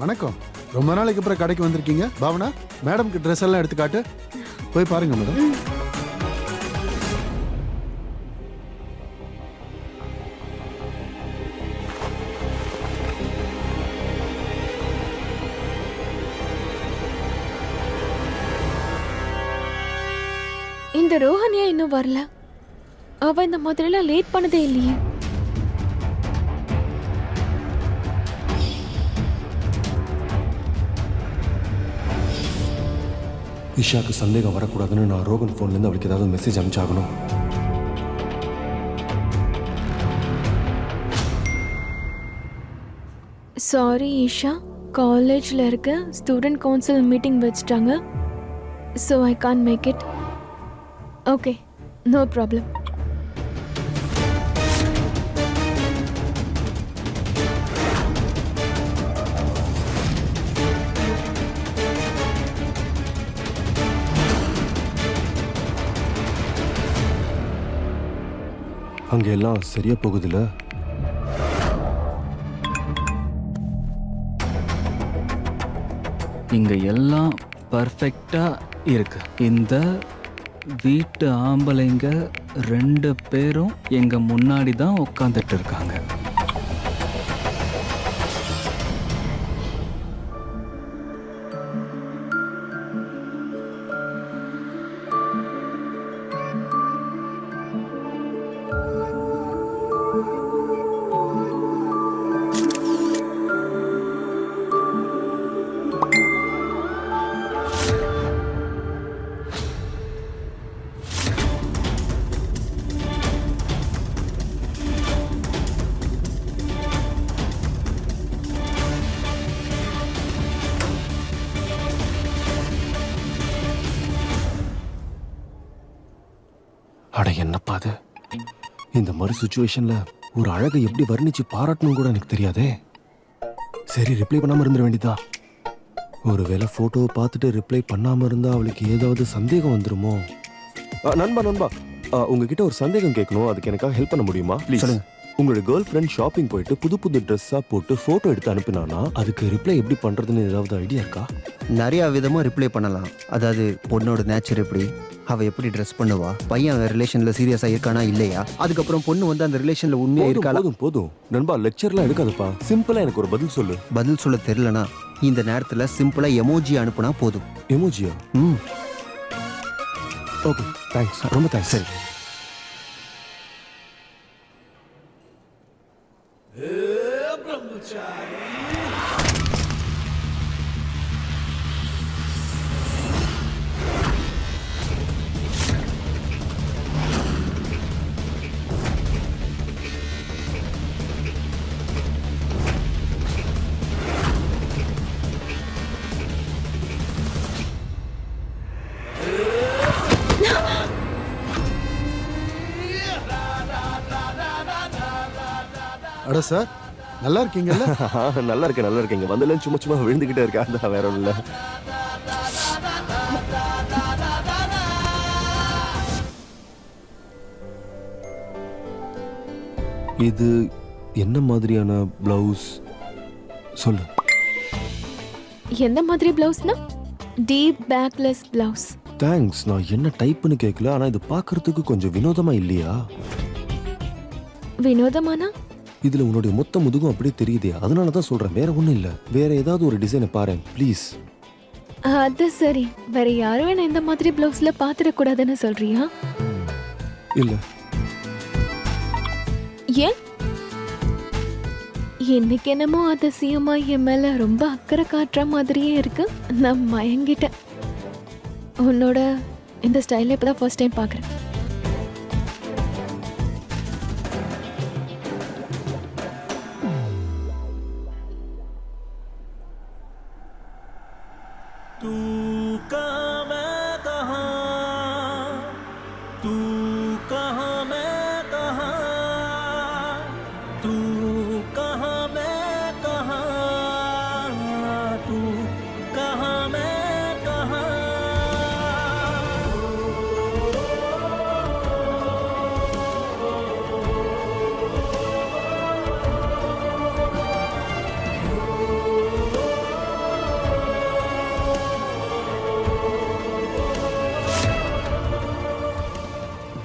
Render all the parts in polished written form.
வணக்கம். ரொம்ப நாளைக்கு அப்புறம் கடைக்கு வந்திருக்கீங்க. பாவனா, மேடம்க்கு ட்ரெஸ் எல்லாம் எடுத்து காட்டு. போய் பாருங்க மேடம். இந்த ரோஹனியா இன்னும் வரல. அவ இந்த மாதிரிலாம் லேட் பண்ணதே இல்லையே. இஷாக்கு சந்தேகம் வரக்கூடாதுன்னு நான் ரோகன் ஃபோன்லேருந்து அவளுக்கு ஏதாவது மெசேஜ் அனுப்பிச்சாகணும். சாரி ஈஷா, காலேஜில் இருக்க ஸ்டூடெண்ட் கவுன்சில் மீட்டிங் வச்சுட்டாங்க. So I can't make it. Okay, no problem. அங்கே எல்லாம் சரியா போகுதுல்ல? இங்க எல்லாம் பர்ஃபெக்டா இருக்கு. இந்த வீட்டு ஆம்பளைங்க 2 பேரும் எங்க முன்னாடி தான் உட்காந்துட்டு இருக்காங்க. அட என்னப்பா அது? இந்த மாதிரி சுச்சுவேஷன்ல ஒரு அழகை எப்படி வர்ணிச்சு பாராட்டணும் கூட எனக்கு தெரியாதே. சரி, ரிப்ளை பண்ணாம இருந்துட வேண்டியதா. ஒருவேளை போட்டோவை பார்த்துட்டு ரிப்ளை பண்ணாம இருந்தா அவளுக்கு ஏதாவது சந்தேகம் வந்துருமோ? நண்பா, உங்ககிட்ட ஒரு சந்தேகம் கேட்கணும். அதுக்கு எனக்காக ஹெல்ப் பண்ண முடியுமா ப்ளீஸ்? உங்களோட கேர்ள் ஃப்ரெண்ட் ஷாப்பிங் போயிட்டு புது ட்ரெஸ்ஸா போட்டு போட்டோ எடுத்து அனுப்பினானா அதுக்கு ரிப்ளை எப்படி பண்றதுன்னு ஏதாவது ஐடியா இருக்கா? நிறைய விதமாக ரிப்ளை பண்ணலாம். அதாவது பொண்ணோட நேச்சர் எப்படி, அவள் எப்படி ட்ரெஸ் பண்ணுவா, பையன் ரிலேஷனில் சீரியஸாக இருக்கானா இல்லையா, அதுக்கப்புறம் பொண்ணு வந்து அந்த ரிலேஷனில் உண்மையாக இருக்கா. போதும் நண்பா, லெக்சர்லாம் எடுக்காதுப்பா. சிம்பிளா எனக்கு ஒரு பதில் சொல்லு. பதில் சொல்ல தெரிலனா இந்த நேரத்தில் சிம்பிளாக எமோஜி அனுப்புனா போதும். எமோஜியா? ஓகே, தேங்க்ஸ், ரொம்ப தேங்க்ஸ். சரி, அட சார், நல்லா இருக்கீங்கல்ல? நல்லா இருக்கேங்க. வந்தல சும்மா விழுந்துகிட்டே இருக்கா, அந்த வேற ஒண்ணும் இல்ல. இது என்ன மாதிரியான பிளவுஸ் சொல்லு? எந்த மாதிரி பிளவுஸ்னா? Deep backless blouse. தேங்க்ஸ். நான் என்ன டைப்னு கேட்கல, ஆனா இது பார்க்கிறதுக்கு கொஞ்சம் வினோதமா இல்லையா? வினோதமானா? இதுல உன்னுடைய மொத்த முதுகும் அப்படியே தெரியுதே, அதனால தான் சொல்றேன். வேற ஒண்ணும் இல்ல. வேற ஏதாவது ஒரு டிசைனை பாரு ப்ளீஸ். அது சரி, வேற யாரும் என்ன இந்த மாதிரி பிளவுஸ்ல பாத்துடக்கூடாதுன்னு சொல்றியா? இல்ல. ஏன்? இன்னைக்கு என்னமோ அதிசயமா என் மேல ரொம்ப அக்கறை காட்டுற மாதிரியே இருக்கு. நான் மயங்கிட்டேன். உன்னோட இந்த ஸ்டைல இப்பதான் ஃபர்ஸ்ட் டைம் பாக்குறேன்.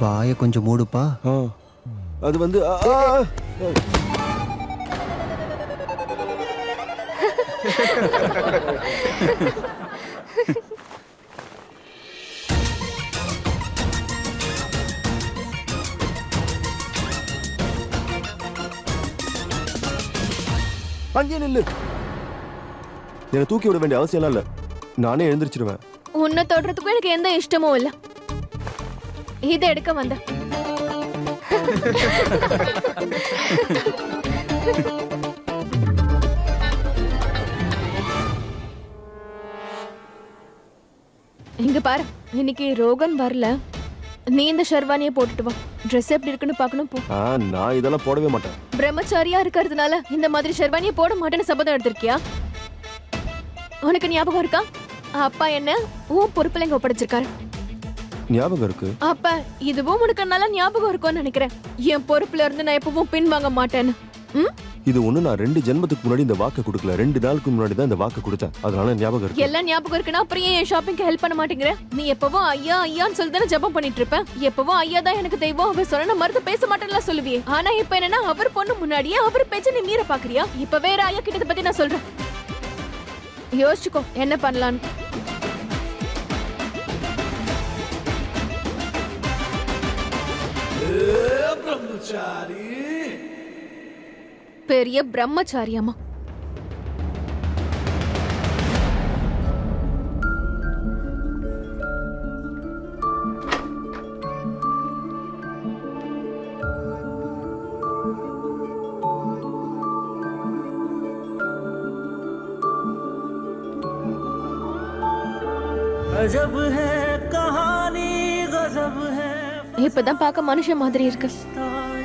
வாயை கொஞ்சம் மூடுப்பா. ஆ, அது வந்து அங்கே நில்லு. என்னை தூக்கி விட வேண்டிய அவசியம்லாம் இல்லை, நானே எழுந்திரிச்சிருவேன். உன்னை தொடுறதுக்கும் எனக்கு எந்த இஷ்டமும் இல்லை. இதை எடுக்க வந்த இங்க பாரு, இன்னைக்கு ரோகன் வரல. நீ இந்த ஷெர்வானியை போட்டுட்டு வா. ட்ரெஸ் எப்படி இருக்குன்னு பார்க்கணும் போ. நான் இதெல்லாம் போடவே மாட்டேன். பிரம்மச்சாரியா இருக்கிறதுனால இந்த மாதிரி ஷெர்வானியை போட மாட்டேன்னு சபதம் எடுத்திருக்கியா? உனக்கு ஞாபகம் இருக்கா? அப்பா என்ன உன் பொறுப்புல இங்க ஒப்படைச்சிருக்காரு. ஞாபகம் இருக்கு. அப்ப இதுவும் உனக்கு நல்லா ஞாபகம் இருக்கும்னு நினைக்கிறேன். என் பொறுப்புல இருந்து நான் எப்பவும் பின்வாங்க மாட்டேன்னு. இது ஒண்ணு, நான் 2 ஜென்மத்துக்கு முன்னாடி இந்த வாக்கு கொடுக்கல. 2 நாளுக்கு முன்னாடி தான் இந்த வாக்கு கொடுத்தேன். அதனால ஞாபகம் இருக்கு. எல்லாம் ஞாபகம் இருக்குன்னா அப்புறம் ஏன் ஷாப்பிங்க்கு ஹெல்ப் பண்ண மாட்டேங்கிற? நீ எப்பவும் ஐயா ஐயான்னு சொல்லி தானே ஜெபம் பண்ணிட்டு இருப்ப. எப்பவும் ஐயா தான் எனக்கு தெய்வம், அவர் சொன்ன மறுத்து பேச மாட்டேன்ல சொல்லுவியே. ஆனா இப்ப என்னன்னா அவர் பொண்ணு முன்னாடியே அவர் பேச்ச நீ மீற பாக்குறியா? இப்ப வேற ஐயா கிட்ட பத்தி நான் சொல்றேன். யோசிச்சுக்கோ என்ன பண்ணலான்னு. பெரிய பிரம்மச்சாரியாமா. गजब है कहानी गजब है இப்பதான் பார்க்க மனுஷன் மாதிரி இருக்கு.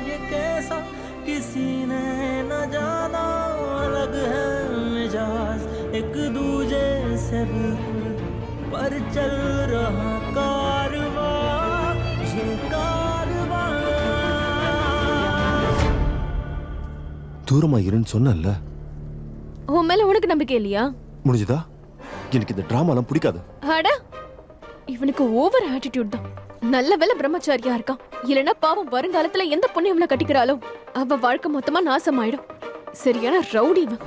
ये कैसा किसी ने न जाना अलग है मिजाज एक दूजे से बिल्कुल पर चल रहा कारवां ये कारवां தூரமா இருன்னு சொன்னல. உன் மேல உனக்கு நம்பிக்கை இல்லையா? முடிஞ்சதா? எனக்கு இந்த டிராமாலாம் பிடிக்காது. அட இவனுக்கு ஓவர் ஆட்டிடியூட் தான். நல்ல வேளை பிரம்மச்சாரியா இருக்கான். இல்லனா பாவம் வருங்காலத்துல எந்த பொண்ணு இவனை கட்டிக்கிறாளோ அவ வாழ்க்கை மொத்தமா நாசமாயிடும். சரியான ரவுடி இவன்.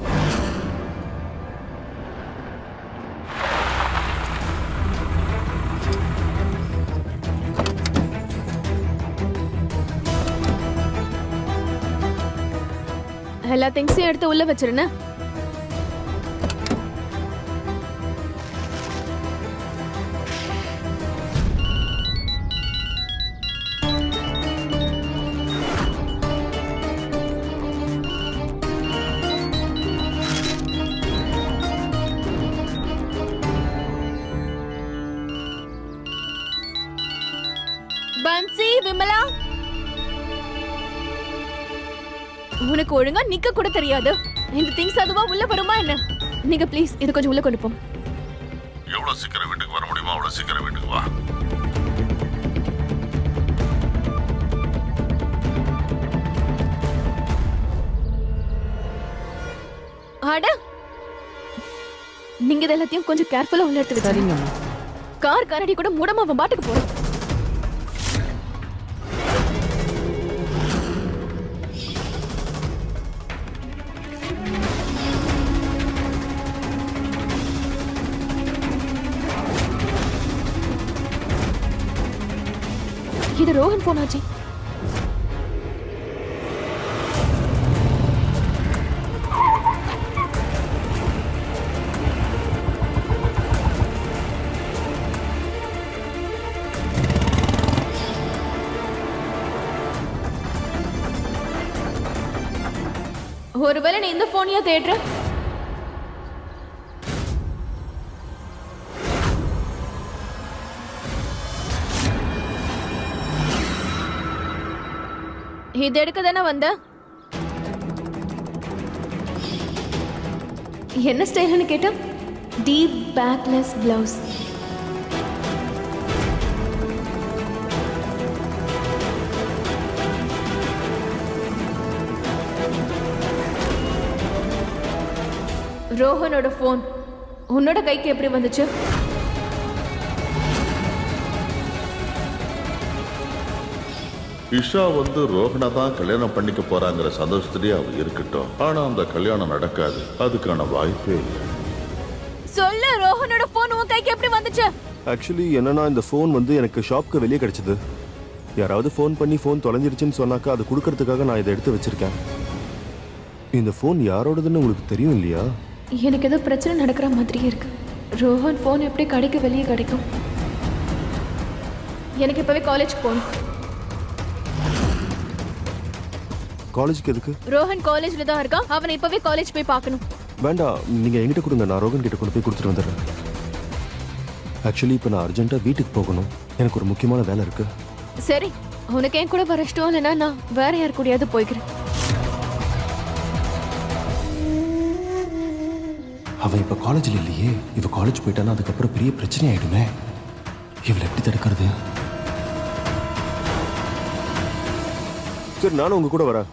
எல்லா திங்ஸையும் எடுத்து உள்ள வச்சிருன. பன்சி, விமலா, உனக்கு ஒழுங்கா நிக்க கூட தெரியாது. இந்த திங்ஸ் அதுவா உள்ள வருமா என்ன? நீங்க ப்ளீஸ் இது கொஞ்சம் உள்ள கொண்டு போங்க. எவ்வளவு சீக்கிரம் வீட்டுக்கு வர முடியுமோ அவ்வளவு சீக்கிரம் வீட்டுக்கு வா. அட நீங்க இது எல்லாத்தையும் கொஞ்சம் கேர்ஃபுல்லா உள்ள எடுத்து வச்சிருங்க. கார் கரடி கூட மூடாம அவன் பாட்டுக்கு போறான். இது ரோஹன் போன் ஆச்சு. ஒருவேளை நீ இந்த போனையா தேடுற? இது எடுக்க தானே வந்த? என்ன ஸ்டைல்னு கேட்டா டீப் பேக்லெஸ் பிளவுஸ். ரோஹனோட போன் உன்னோட கைக்கு எப்படி வந்துச்சு? இஷா வந்து ரோஹனை தான் கல்யாணம் பண்ணிக்க போறாங்கிற சந்தோஷத்திலேயே அவ இருக்கட்டும். ஆனா அந்த கல்யாணம் நடக்காது, அதுக்கான வாய்ப்பே இல்லை. சொல்லு, ரோஹனோட போன் உன் கைக்கு எப்படி வந்துச்சு? ஆக்சுவலி என்னன்னா இந்த ஃபோன் வந்து எனக்கு ஷாப்க்கு வெளியே கிடைச்சது. யாராவது ஃபோன் பண்ணி ஃபோன் தொலைஞ்சிருச்சுன்னு சொன்னாக்கா அதை கொடுக்கறதுக்காக நான் இதை எடுத்து வச்சிருக்கேன். இந்த ஃபோன் யாரோடதுன்னு உங்களுக்கு தெரியும் இல்லையா? எனக்கு ஏதோ பிரச்சனை நடக்கிற மாதிரியே இருக்கு. ரோஹன் போன் எப்படி கடைக்கு வெளியே கிடைக்கும்? எனக்கு இப்பவே காலேஜ்க்கு போகணும். காலேஜுக்கு எதுக்கு? ரோஹன் காலேஜ்ல தான் இருக்கான். அவனை இப்பவே காலேஜ் போய் பார்க்கணும். வேண்டாம், நீங்க என்கிட்ட கொடுங்க, நான் ரோகன் கிட்ட கொண்டு போய் கொடுத்துட்டு வந்துடுறேன். ஆக்சுவலி இப்போ நான் அர்ஜென்ட்டாக வீட்டுக்கு போகணும், எனக்கு ஒரு முக்கியமான வேலை இருக்கு. சரி, உனக்கு என் கூட வர இஷ்டம் இல்லைன்னா நான் வேற யார் கூடயாவது போய்க்கிறேன். அவன் இப்போ காலேஜில் இல்லையே. இவ காலேஜ் போயிட்டானா அதுக்கப்புறம் பெரிய பிரச்சனை ஆயிடுமே. இவளை எப்படி தடுக்கிறது? சரி, நானும் உங்க கூட வரேன்.